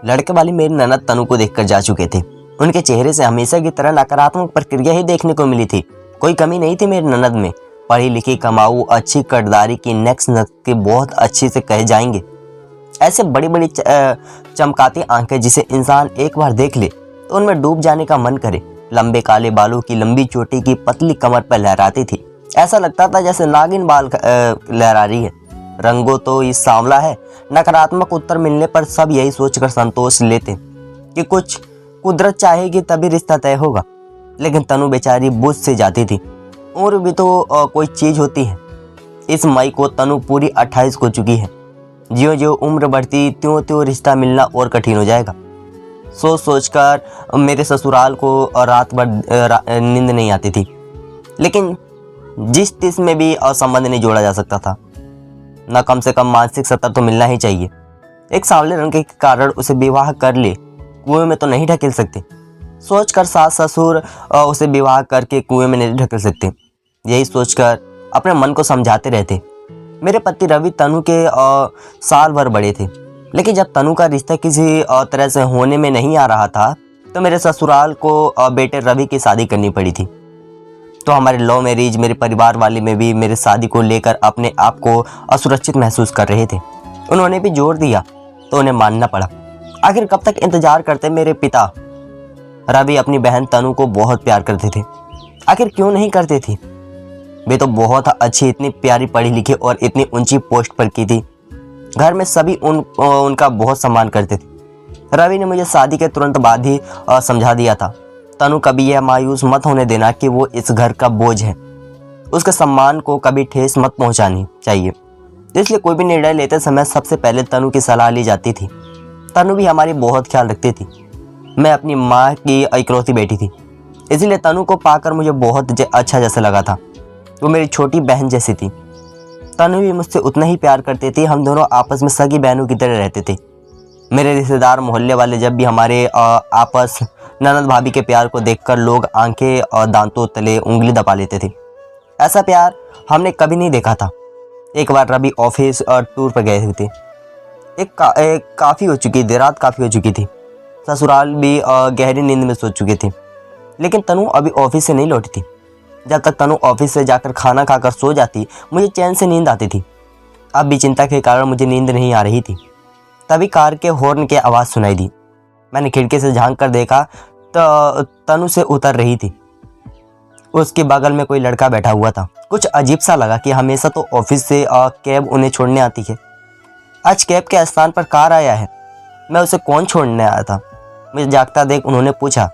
लड़के वाली मेरी ननद तनु को देखकर जा चुके थे। उनके चेहरे से हमेशा की तरह नकारात्मक प्रतिक्रिया ही देखने को मिली थी। कोई कमी नहीं थी मेरी ननद में। पढ़ी लिखी, कमाऊ, अच्छी किरदारी की, नेक्स्ट के बहुत अच्छे से कहे जाएंगे। ऐसे बड़ी बड़ी चमकाती आंखें जिसे इंसान एक बार देख ले तो उनमें डूब जाने का मन करे। लंबे काले बालों की लंबी चोटी की पतली कमर पर लहराती थी। ऐसा लगता था जैसे नागिन बाल लहरा रही है। रंगो तो ये सांवला है। नकारात्मक उत्तर मिलने पर सब यही सोचकर संतोष लेते कि कुछ कुदरत चाहेगी तभी रिश्ता तय होगा। लेकिन तनु बेचारी बुझ से जाती थी। उम्र भी तो कोई चीज होती है। इस मई को तनु पूरी 28 हो चुकी है। ज्यों ज्यों उम्र बढ़ती त्यों त्यों रिश्ता मिलना और कठिन हो जाएगा। सोच सोचकर मेरे ससुराल को रात भर नींद नहीं आती थी। लेकिन जिस तिस में भी संबंध नहीं जोड़ा जा सकता था। न कम से कम मानसिक सत्ता तो मिलना ही चाहिए। एक सांवले रंग के कारण उसे विवाह कर ले, कुएं में तो नहीं ढकेल सकते। सोचकर सास ससुर उसे विवाह करके कुएं में नहीं ढकेल सकते। यही सोचकर अपने मन को समझाते रहते। मेरे पति रवि तनु के साल भर बड़े थे। लेकिन जब तनु का रिश्ता किसी तरह से होने में नहीं आ रहा था तो मेरे ससुराल को बेटे रवि की शादी करनी पड़ी थी। तो हमारे लव मैरिज, मेरे परिवार वाले में भी मेरे शादी को लेकर अपने आप को असुरक्षित महसूस कर रहे थे। उन्होंने भी जोर दिया तो उन्हें मानना पड़ा। आखिर कब तक इंतजार करते। मेरे पिता रवि अपनी बहन तनु को बहुत प्यार करते थे। आखिर क्यों नहीं करते थे। वे तो बहुत अच्छी, इतनी प्यारी, पढ़ी लिखी और इतनी ऊंची पोस्ट पर की थी। घर में सभी उनका बहुत सम्मान करते थे। रवि ने मुझे शादी के तुरंत बाद ही समझा दिया था, तनु कभी यह मायूस मत होने देना कि वो इस घर का बोझ है। उसके सम्मान को कभी ठेस मत पहुंचानी चाहिए। इसलिए कोई भी निर्णय लेते समय सबसे पहले तनु की सलाह ली जाती थी। तनु भी हमारी बहुत ख्याल रखती थी। मैं अपनी माँ की इकलौती बेटी थी, इसलिए तनु को पाकर मुझे बहुत अच्छा जैसा लगा था। वो मेरी छोटी बहन जैसी थी। तनु भी मुझसे उतना ही प्यार करती थी। हम दोनों आपस में सगी बहनों की तरह रहते थे। मेरे रिश्तेदार, मोहल्ले वाले जब भी हमारे आपस ननद भाभी के प्यार को देखकर लोग आंखें और दांतों तले उंगली दबा लेते थे। ऐसा प्यार हमने कभी नहीं देखा था। एक बार रवि ऑफिस और टूर पर गए थे। काफ़ी हो चुकी थी, रात काफ़ी हो चुकी थी। ससुराल भी गहरी नींद में सो चुके थे। लेकिन तनु अभी ऑफिस से नहीं लौटी थी। जब तक तनु ऑफिस से जाकर खाना खाकर सो जाती मुझे चैन से नींद आती थी। अब भी चिंता के कारण मुझे नींद नहीं आ रही थी। तभी कार के हॉर्न की आवाज़ सुनाई दी। मैंने खिड़की से झांक कर देखा तो तनु से उतर रही थी। उसके बगल में कोई लड़का बैठा हुआ था। कुछ अजीब सा लगा कि हमेशा तो ऑफिस से कैब उन्हें छोड़ने आती है। आज कैब के स्थान पर कार आया है। मैं उसे कौन छोड़ने आया था। मुझे जागता देख उन्होंने पूछा,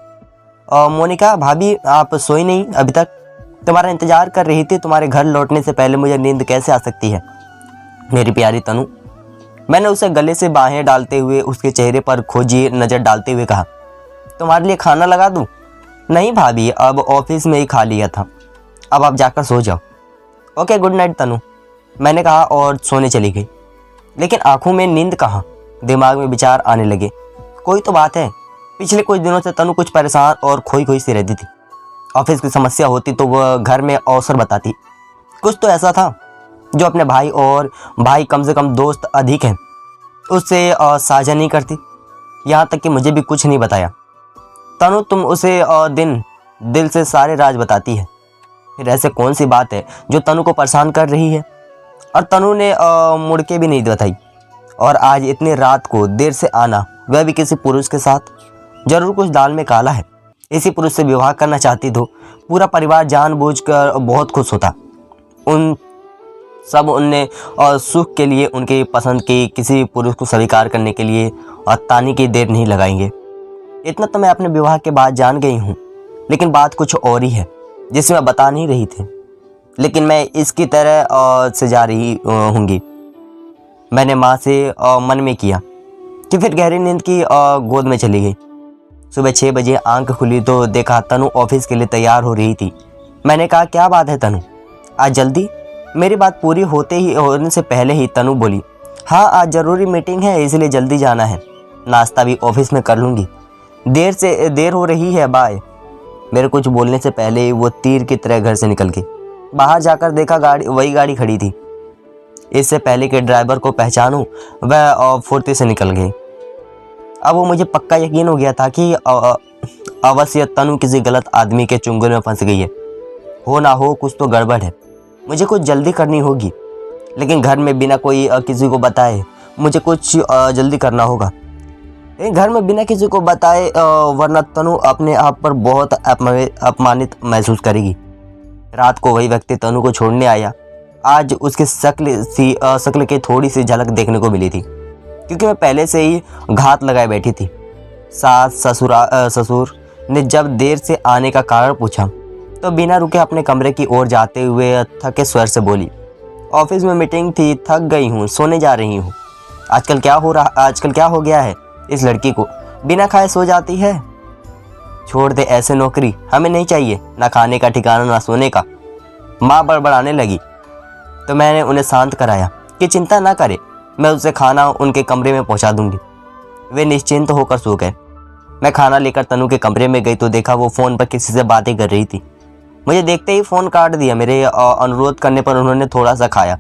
मोनिका भाभी आप सोई नहीं अभी तक? तुम्हारा इंतजार कर रही थी। तुम्हारे घर लौटने से पहले मुझे नींद कैसे आ सकती है मेरी प्यारी तनु। मैंने उसे गले से बाहें डालते हुए उसके चेहरे पर खोजी नज़र डालते हुए कहा, तुम्हारे लिए खाना लगा दूं? नहीं भाभी, अब ऑफिस में ही खा लिया था। अब आप जाकर सो जाओ। ओके, गुड नाइट तनु, मैंने कहा और सोने चली गई। लेकिन आंखों में नींद कहाँ। दिमाग में विचार आने लगे। कोई तो बात है। पिछले कुछ दिनों से तनु कुछ परेशान और खोई खोई सी रहती थी। ऑफिस की समस्या होती तो वह घर में अवसर बताती। कुछ तो ऐसा था जो अपने भाई, और भाई कम से कम दोस्त अधिक हैं, उससे साझा नहीं करती। यहाँ तक कि मुझे भी कुछ नहीं बताया। तनु तुम उसे दिल से सारे राज बताती है। फिर ऐसे कौन सी बात है जो तनु को परेशान कर रही है? और तनु ने मुड़ के भी नहीं बताई। और आज इतनी रात को देर से आना, वह भी किसी पुरुष के साथ। जरूर कुछ दाल में काला है। इसी पुरुष से विवाह करना चाहती तो पूरा परिवार जानबूझकर बहुत खुश होता। उनने सुख के लिए उनकी पसंद के किसी पुरुष को स्वीकार करने के लिए ताने की देर नहीं लगाएंगे। इतना तो मैं अपने विवाह के बाद जान गई हूँ। लेकिन बात कुछ और ही है जिसे मैं बता नहीं रही थी। लेकिन मैं इसकी तरह से जा रही होंगी। मैंने माँ से मन में किया कि फिर गहरी नींद की गोद में चली गई। सुबह 6 बजे आंख खुली तो देखा तनु ऑफिस के लिए तैयार हो रही थी। मैंने कहा, क्या बात है तनु, आज जल्दी? मेरी बात पूरी होने से पहले ही तनु बोली, हाँ आज ज़रूरी मीटिंग है इसलिए जल्दी जाना है। नाश्ता भी ऑफिस में कर लूँगी। देर हो रही है, बाय। मेरे कुछ बोलने से पहले ही वो तीर की तरह घर से निकल गई। बाहर जाकर देखा वही गाड़ी खड़ी थी। इससे पहले कि ड्राइवर को पहचानूं वह फुर्ती से निकल गई। अब वो मुझे पक्का यकीन हो गया था कि अवश्य तनु किसी गलत आदमी के चुंगल में फंस गई है। हो ना हो कुछ तो गड़बड़ है, मुझे कुछ जल्दी करनी होगी। लेकिन घर में बिना कोई किसी को बताए मुझे कुछ जल्दी करना होगा। लेकिन घर में बिना किसी को बताए वरना तनु अपने आप पर बहुत अपमानित महसूस करेगी। रात को वही व्यक्ति तनु को छोड़ने आया। आज उसकी शक्ल की थोड़ी सी झलक देखने को मिली थी, क्योंकि मैं पहले से ही घात लगाए बैठी थी। सास ससुर ने जब देर से आने का कारण पूछा तो बिना रुके अपने कमरे की ओर जाते हुए थके स्वर से बोली, ऑफिस में मीटिंग थी, थक गई हूँ, सोने जा रही हूँ। आजकल क्या हो गया है इस लड़की को, बिना खाए सो जाती है। छोड़ दे ऐसे नौकरी, हमें नहीं चाहिए, ना खाने का ठिकाना ना सोने का। माँ बड़बड़ाने लगी तो मैंने उन्हें शांत कराया कि चिंता ना करे, मैं उसे खाना उनके कमरे में पहुंचा दूंगी। वे निश्चिंत होकर सो गए। मैं खाना लेकर तनु के कमरे में गई तो देखा वो फ़ोन पर किसी से बातें कर रही थी। मुझे देखते ही फ़ोन काट दिया। मेरे अनुरोध करने पर उन्होंने थोड़ा सा खाया।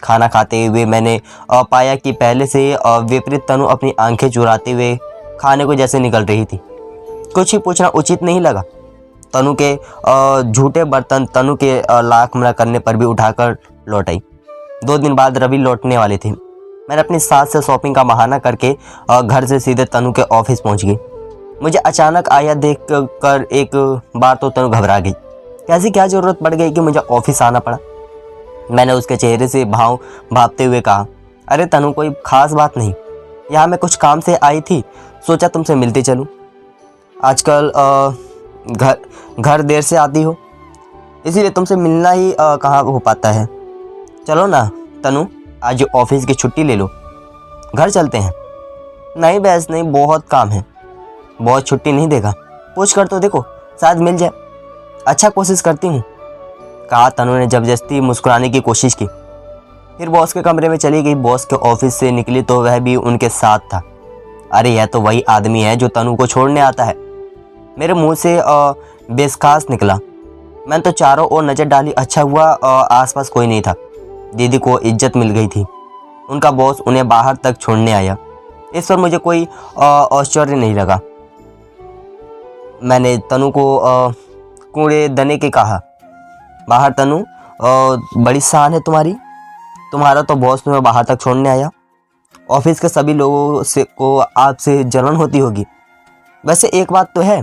खाना खाते हुए मैंने पाया कि पहले से विपरीत तनु अपनी आंखें चुराते हुए खाने को जैसे निकल रही थी। कुछ ही पूछना उचित नहीं लगा। तनु के झूठे बर्तन तनु के लाख मना करने पर भी उठाकर लौट आई। 2 दिन बाद रवि लौटने वाले थे। मैंने अपनी सास से शॉपिंग का बहाना करके घर से सीधे तनु के ऑफिस पहुंच गई। मुझे अचानक आया देख कर एक बार तो तनु घबरा गई। कैसी क्या ज़रूरत पड़ गई कि मुझे ऑफिस आना पड़ा। मैंने उसके चेहरे से भाव भापते हुए कहा, अरे तनु कोई ख़ास बात नहीं, यहाँ मैं कुछ काम से आई थी, सोचा तुमसे मिलते चलूँ। आजकल घर देर से आती हो, इसीलिए तुमसे मिलना ही कहाँ हो पाता है। चलो ना तनु, आज ऑफिस की छुट्टी ले लो, घर चलते हैं। नहीं बहस नहीं, बहुत काम है। बॉस छुट्टी नहीं देगा, पूछ कर तो देखो, शायद मिल जाए। अच्छा कोशिश करती हूँ, कहा तनु ने जबरदस्ती मुस्कुराने की कोशिश की। फिर बॉस के कमरे में चली गई। बॉस के ऑफिस से निकली तो वह भी उनके साथ था। अरे यह तो वही आदमी है जो तनु को छोड़ने आता है। मेरे मुंह से बेसखास निकला। मैंने तो चारों ओर नज़र डाली, अच्छा हुआ आसपास कोई नहीं था। दीदी को इज्जत मिल गई थी। उनका बॉस उन्हें बाहर तक छोड़ने आया, इस पर मुझे कोई आश्चर्य नहीं लगा। मैंने तनु को कूड़े दने के कहा, बाहर तनु, बड़ी शान है तुम्हारा तो बॉस तुम्हें बाहर तक छोड़ने आया। ऑफिस के सभी लोगों से को आपसे जलन होती होगी। वैसे एक बात तो है,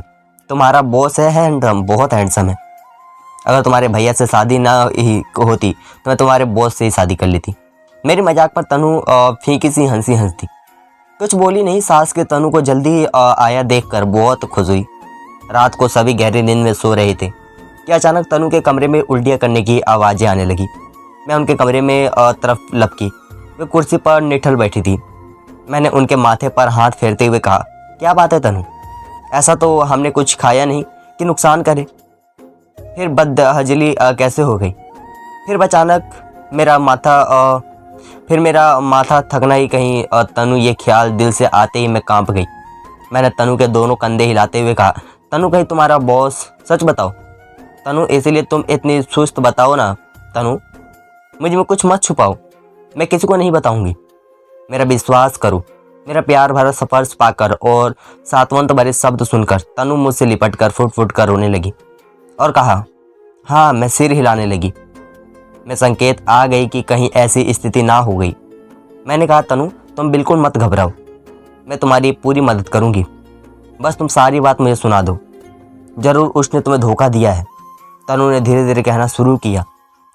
तुम्हारा बॉस है हैंडसम, बहुत हैंडसम है। अगर तुम्हारे भैया से शादी ना ही होती तो मैं तुम्हारे बॉस से ही शादी कर लेती। मेरी मजाक पर तनु फीकी सी हंसी हंसती, कुछ बोली नहीं। सास के तनु को जल्दी आया देखकर बहुत खुश हुई। रात को सभी गहरी नींद में सो रहे थे कि अचानक तनु के कमरे में उल्टियाँ करने की आवाज़ें आने लगी। मैं उनके कमरे में तरफ लपकी। वे कुर्सी पर निठल बैठी थी। मैंने उनके माथे पर हाथ फेरते हुए कहा, क्या बात है तनु, ऐसा तो हमने कुछ खाया नहीं कि नुकसान करे। फिर बदहजली कैसे हो गई। फिर अचानक मेरा माथा थकना ही कहीं तनु, ये ख्याल दिल से आते ही मैं कांप गई। मैंने तनु के दोनों कंधे हिलाते हुए कहा, तनु कहीं तुम्हारा बॉस, सच बताओ तनु, इसीलिए तुम इतनी सुस्त, बताओ ना तनु, मुझ में कुछ मत छुपाओ, मैं किसी को नहीं बताऊंगी। मेरा विश्वास करो। मेरा प्यार भरा स्पर्श पाकर और सात्वंत भरे शब्द सुनकर तनु मुझसे लिपट कर फुट फुट कर रोने लगी और कहा, हाँ। मैं सिर हिलाने लगी। मैं संकेत आ गई कि कहीं ऐसी स्थिति ना हो गई। मैंने कहा, तनु तुम बिल्कुल मत घबराओ, मैं तुम्हारी पूरी मदद करूंगी, बस तुम सारी बात मुझे सुना दो। ज़रूर उसने तुम्हें धोखा दिया है। तनु ने धीरे धीरे कहना शुरू किया।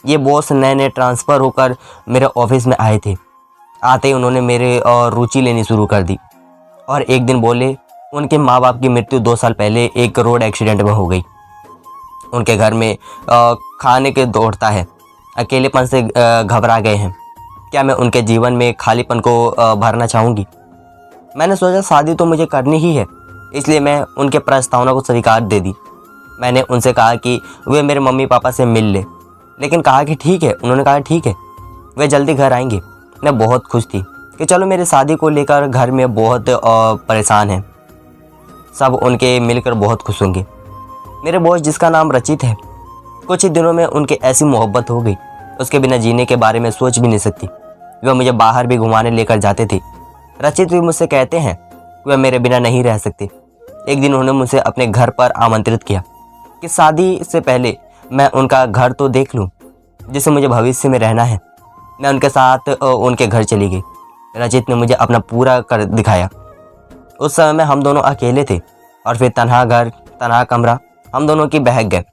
ये बॉस नए ट्रांसफ़र होकर मेरे ऑफिस में आए थे। आते ही उन्होंने मेरे रुचि लेनी शुरू कर दी और एक दिन बोले, उनके माँ बाप की मृत्यु 2 साल पहले एक रोड एक्सीडेंट में हो गई। उनके घर में खाने के दौड़ता है, अकेलेपन से घबरा गए हैं। क्या मैं उनके जीवन में खालीपन को भरना चाहूँगी। मैंने सोचा शादी तो मुझे करनी ही है, इसलिए मैं उनके प्रस्तावना को स्वीकार दे दी। मैंने उनसे कहा कि वे मेरे मम्मी पापा से मिल ले, लेकिन कहा कि ठीक है। उन्होंने कहा ठीक है, वे जल्दी घर आएंगे। मैं बहुत खुश थी कि चलो मेरी शादी को लेकर घर में बहुत परेशान हैं, सब उनके मिलकर बहुत खुश होंगे। मेरे बॉस जिसका नाम रचित है, कुछ ही दिनों में उनके ऐसी मोहब्बत हो गई, उसके बिना जीने के बारे में सोच भी नहीं सकती। वे मुझे बाहर भी घुमाने लेकर जाते थे। रचित भी मुझसे कहते हैं, कि वह मेरे बिना नहीं रह सकते। एक दिन उन्होंने मुझे अपने घर पर आमंत्रित किया कि शादी से पहले मैं उनका घर तो देख लूं, जिसे मुझे भविष्य में रहना है। मैं उनके साथ उनके घर चली गई। रचित ने मुझे अपना पूरा कर दिखाया। उस समय में हम दोनों अकेले थे और फिर तन्हा घर, तन्हा कमरा हम दोनों की बहक गए।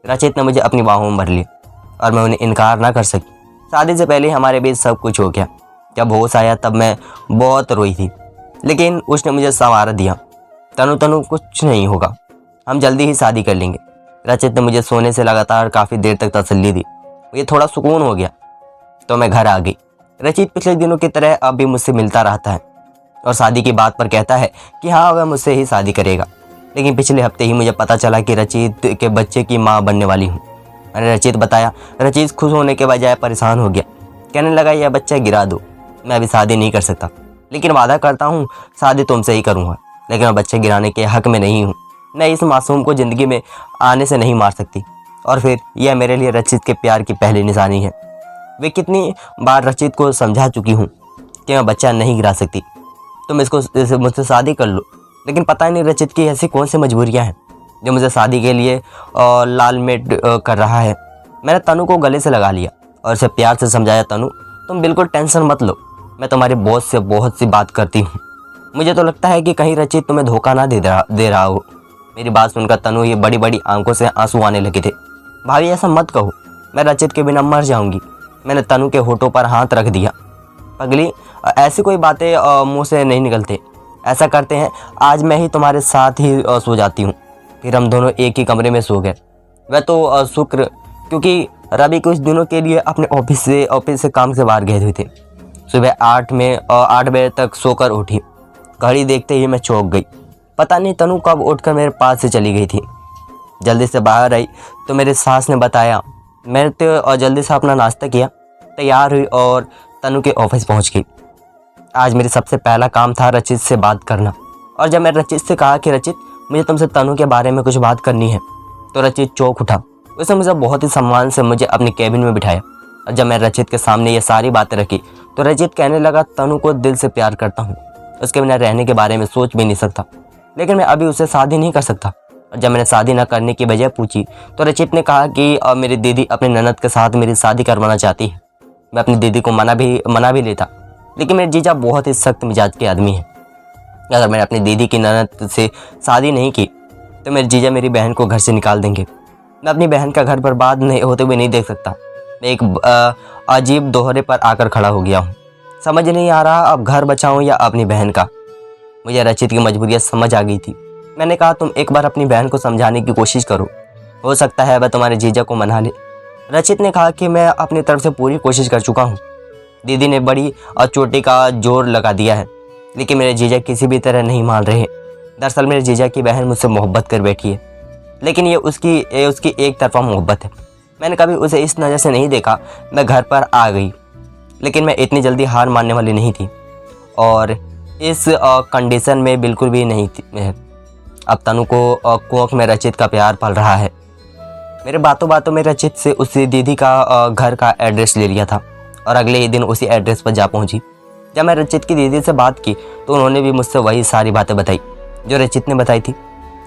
रचित ने मुझे अपनी बाहों में भर लिया और मैं उन्हें इनकार ना कर सकी। शादी से पहले हमारे बीच सब कुछ हो गया। जब होश आया तब मैं बहुत रोई थी, लेकिन उसने मुझे सहारा दिया। तनु तनु कुछ नहीं होगा, हम जल्दी ही शादी कर लेंगे। रचित ने मुझे सोने से लगातार काफ़ी देर तक तसल्ली दी। मुझे थोड़ा सुकून हो गया तो मैं घर आ गई। रचित पिछले दिनों की तरह अब भी मुझसे मिलता रहता है और शादी की बात पर कहता है कि हाँ वह मुझसे ही शादी करेगा। लेकिन पिछले हफ्ते ही मुझे पता चला कि रचित के बच्चे की माँ बनने वाली हूँ। मैंने रचित बताया। रचित खुश होने के बजाय परेशान हो गया। कहने लगा यह बच्चा गिरा दो, मैं अभी शादी नहीं कर सकता, लेकिन वादा करता हूँ शादी तुमसे ही करूँगा। लेकिन मैं बच्चे गिराने के हक में नहीं हूँ। मैं इस मासूम को ज़िंदगी में आने से नहीं मार सकती। और फिर यह मेरे लिए रचित के प्यार की पहली निशानी है। वे कितनी बार रचित को समझा चुकी हूँ कि मैं बच्चा नहीं गिरा सकती, तुम इसको मुझसे शादी कर लो। लेकिन पता नहीं रचित की ऐसी कौन सी मजबूरियाँ हैं जो मुझे शादी के लिए लालमेट कर रहा है। मैंने तनु को गले से लगा लिया और उसे प्यार से समझाया, तनु तुम बिल्कुल टेंशन मत लो, मैं तुम्हारे बॉस से बहुत सी बात करती हूँ। मुझे तो लगता है कि कहीं रचित तुम्हें धोखा ना दे रहा हो। मेरी बात सुनकर तनु ये बड़ी बड़ी आंखों से आंसू आने लगे थे। भाभी ऐसा मत कहो, मैं रचित के बिना मर जाऊंगी। मैंने तनु के होठों पर हाथ रख दिया। पगली, ऐसी कोई बातें मुंह से नहीं निकलते। ऐसा करते हैं, आज मैं ही तुम्हारे साथ ही सो जाती हूँ। फिर हम दोनों एक ही कमरे में सो गए। वह तो शुक्र, क्योंकि रवि कुछ दिनों के लिए अपने ऑफिस से काम से बाहर गए हुए थे। सुबह 8 बजे तक सोकर उठी। घड़ी देखते ही मैं चौंक गई। पता नहीं तनु कब उठकर मेरे पास से चली गई थी। जल्दी से बाहर आई तो मेरे सास ने बताया। मैंने तो जल्दी से अपना नाश्ता किया, तैयार हुई और तनु के ऑफिस पहुंच गई। आज मेरी सबसे पहला काम था रचित से बात करना। और जब मैं रचित से कहा कि रचित मुझे तुमसे तनु के बारे में कुछ बात करनी है, तो रचित चौंक उठा। उसने मुझे बहुत ही सम्मान से मुझे अपने कैबिन में बिठाया। और जब मैं रचित के सामने ये सारी बातें रखी तो रचित कहने लगा, तनु को दिल से प्यार करता हूँ, उसके बिना रहने के बारे में सोच भी नहीं सकता, लेकिन मैं अभी उससे शादी नहीं कर सकता। और जब मैंने शादी न करने की वजह पूछी तो रचित ने कहा कि मेरी दीदी अपने ननद के साथ मेरी शादी करवाना चाहती है। मैं अपनी दीदी को मना भी लेता, लेकिन मेरे जीजा बहुत ही सख्त मिजाज के आदमी हैं। अगर मैंने अपनी दीदी की ननद से शादी नहीं की तो मेरे जीजा मेरी बहन को घर से निकाल देंगे। मैं अपनी बहन का घर बर्बाद नहीं होते हुए नहीं देख सकता। मैं एक अजीब दोहरे पर आकर खड़ा हो गया हूँ। समझ नहीं आ रहा अब घर बचाऊँ या अपनी बहन का। मुझे रचित की मजबूरियाँ समझ आ गई थी। मैंने कहा, तुम एक बार अपनी बहन को समझाने की कोशिश करो, हो सकता है वह तुम्हारे जीजा को मना ले। रचित ने कहा कि मैं अपनी तरफ से पूरी कोशिश कर चुका हूँ। दीदी ने बड़ी चोटी का जोर लगा दिया है, लेकिन मेरे जीजा किसी भी तरह नहीं मान रहे। दरअसल मेरे जीजा की बहन मुझसे मोहब्बत कर बैठी है, लेकिन ये उसकी एक तरफा मोहब्बत है। मैंने कभी उसे इस नज़र से नहीं देखा। मैं घर पर आ गई, लेकिन मैं इतनी जल्दी हार मानने वाली नहीं थी और इस कंडीशन में बिल्कुल भी नहीं थी। अब तनु को कोख में रचित का प्यार पल रहा है। मेरे बातों बातों में रचित से उसी दीदी का घर का एड्रेस ले लिया था और अगले ही दिन उसी एड्रेस पर जा पहुंची। जब मैं रचित की दीदी से बात की तो उन्होंने भी मुझसे वही सारी बातें बताई जो रचित ने बताई थी।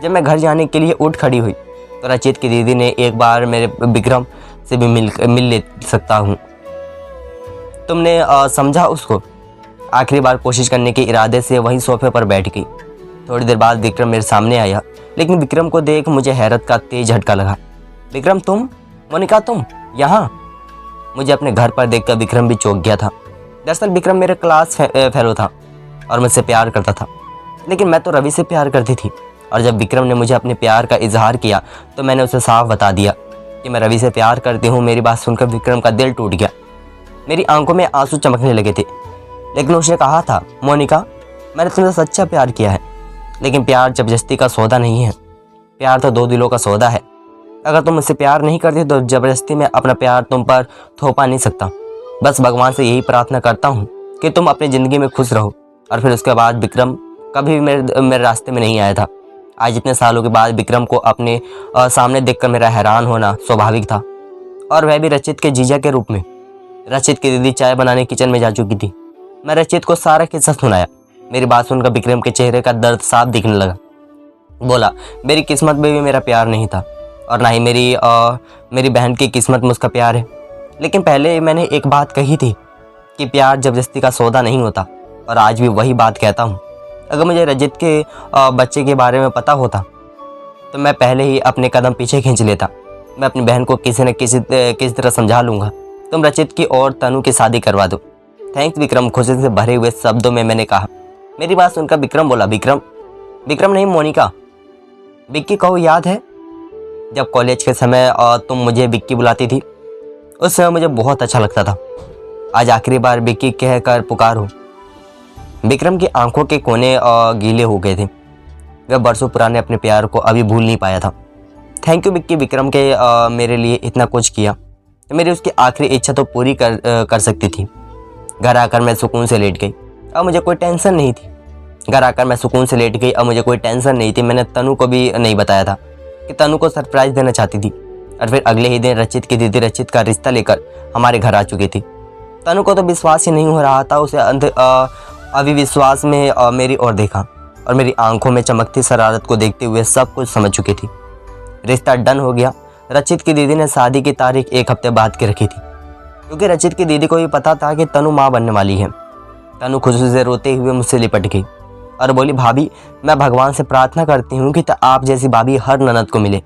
जब मैं घर जाने के लिए उठ खड़ी हुई तो रचित की दीदी ने, एक बार मेरे विक्रम से भी मिल ले सकता हूँ, तुमने समझा उसको। आखिरी बार कोशिश करने के इरादे से वहीं सोफे पर बैठ गई। थोड़ी देर बाद विक्रम मेरे सामने आया, लेकिन विक्रम को देख मुझे हैरत का तेज झटका लगा। विक्रम, तुम? मोनिका, तुम यहाँ? मुझे अपने घर पर देखकर विक्रम भी चौंक गया था। दरअसल विक्रम मेरे क्लास फेलो था और मुझसे प्यार करता था, लेकिन मैं तो रवि से प्यार करती थी। और जब विक्रम ने मुझे अपने प्यार का इजहार किया तो मैंने उसे साफ बता दिया कि मैं रवि से प्यार करती हूँ। मेरी बात सुनकर विक्रम का दिल टूट गया। मेरी आंखों में आंसू चमकने लगे थे, लेकिन उसने कहा था, मोनिका मैंने तुमसे सच्चा प्यार किया है, लेकिन प्यार जबरदस्ती का सौदा नहीं है। प्यार तो दो दिलों का सौदा है। अगर तुम मुझसे प्यार नहीं करती तो जबरदस्ती में अपना प्यार तुम पर थोपा नहीं सकता। बस भगवान से यही प्रार्थना करता हूँ कि तुम अपनी ज़िंदगी में खुश रहो। और फिर उसके बाद विक्रम कभी भी मेरे रास्ते में नहीं आया था। आज इतने सालों के बाद विक्रम को अपने सामने देखकर मेरा हैरान होना स्वाभाविक था, और वह भी रचित के जीजा के रूप में। रचित की दीदी चाय बनाने किचन में जा चुकी थी। मैं रचित को सारा किस्सा सुनाया। मेरी बात सुनकर विक्रम के चेहरे का दर्द साफ दिखने लगा। बोला, मेरी किस्मत में भी मेरा प्यार नहीं था और ना ही मेरी बहन की किस्मत में उसका प्यार है। लेकिन पहले मैंने एक बात कही थी कि प्यार जबरदस्ती का सौदा नहीं होता, और आज भी वही बात कहता हूँ। अगर मुझे रजत के बच्चे के बारे में पता होता तो मैं पहले ही अपने कदम पीछे खींच लेता। मैं अपनी बहन को किसी न किसी तरह समझा लूँगा। तुम रचित की और तनु की शादी करवा दो। थैंक्स विक्रम, खुशी से भरे हुए शब्दों में मैंने कहा। मेरी बात सुनकर विक्रम बोला, विक्रम नहीं मोनिका, विक्की कहो, याद है जब कॉलेज के समय तुम मुझे विक्की बुलाती थी? उस समय मुझे बहुत अच्छा लगता था। आज आखिरी बार विक्की कहकर पुकारो। विक्रम की आंखों के कोने गीले हो गए थे। वह बरसों पुराने अपने प्यार को अभी भूल नहीं पाया था। थैंक यू विक्की, विक्रम के मेरे लिए इतना कुछ किया। मेरी उसकी आखिरी इच्छा तो पूरी कर सकती थी। घर आकर मैं सुकून से लेट गई। अब मुझे कोई टेंशन नहीं थी। अब मुझे कोई टेंशन नहीं थी। मैंने तनु को भी नहीं बताया था कि तनु को सरप्राइज़ देना चाहती थी। और फिर अगले ही दिन रचित की दीदी रचित का रिश्ता लेकर हमारे घर आ चुकी थी। तनु को तो विश्वास ही नहीं हो रहा था। उसे अभी विश्वास में मेरी ओर देखा और मेरी आंखों में चमकती शरारत को देखते हुए सब कुछ समझ चुकी थी। रिश्ता डन हो गया। रचित की दीदी ने शादी की तारीख 1 हफ्ते बाद की रखी थी, क्योंकि रचित की दीदी को भी पता था कि तनु माँ बनने वाली है। तनु खुशी से रोते हुए मुझसे लिपट गई और बोली, भाभी मैं भगवान से प्रार्थना करती हूँ कि आप जैसी भाभी हर ननद को मिले।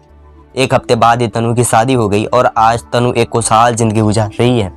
1 हफ्ते बाद ही तनु की शादी हो गई और आज तनु एक खुशहाल जिंदगी गुजार रही है।